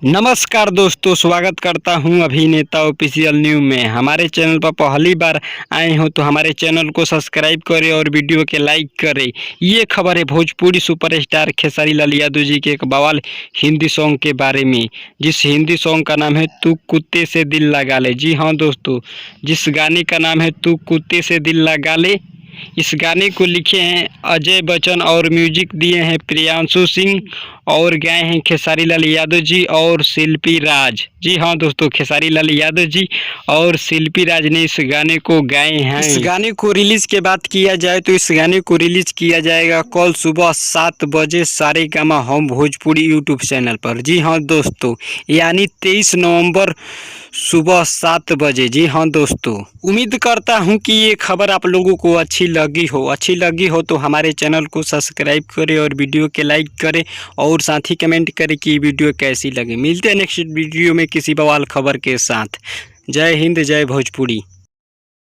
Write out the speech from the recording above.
नमस्कार दोस्तों, स्वागत करता हूं अभिनेता ऑफिशियल न्यूज में। हमारे चैनल पर पहली बार आए हो तो हमारे चैनल को सब्सक्राइब करें और वीडियो के लाइक करें। ये खबर है भोजपुरी सुपरस्टार खेसारी लाल यादव जी के एक बवाल हिंदी सॉन्ग के बारे में, जिस हिंदी सॉन्ग का नाम है तू कुत्ते से दिल लगा ले। जी हाँ दोस्तों, जिस गाने का नाम है तू कुत्ते से दिल लगा ले, इस गाने को लिखे हैं अजय बच्चन और म्यूजिक दिए हैं प्रियांशु सिंह और गाए हैं खेसारी लाल यादव जी और शिल्पी राज। जी हाँ दोस्तों, खेसारी लाल यादव जी और शिल्पी राज ने इस गाने को गाए हैं। इस गाने को रिलीज के बात किया जाए तो इस गाने को रिलीज किया जाएगा कल सुबह 7 बजे Saregama home Bhojpuri YouTube channel पर। जी हाँ दोस्तों, यानी 23 नवंबर सुबह 7 बजे। जी हाँ दोस्तों, उम्मीद करता हूँ कि ये खबर आप लोगों को अच्छी लगी हो तो हमारे चैनल को सब्सक्राइब करें और वीडियो के लाइक करें और साथ ही कमेंट करें कि ये वीडियो कैसी लगी। मिलते हैं नेक्स्ट वीडियो में किसी बवाल खबर के साथ। जय हिंद, जय भोजपुरी।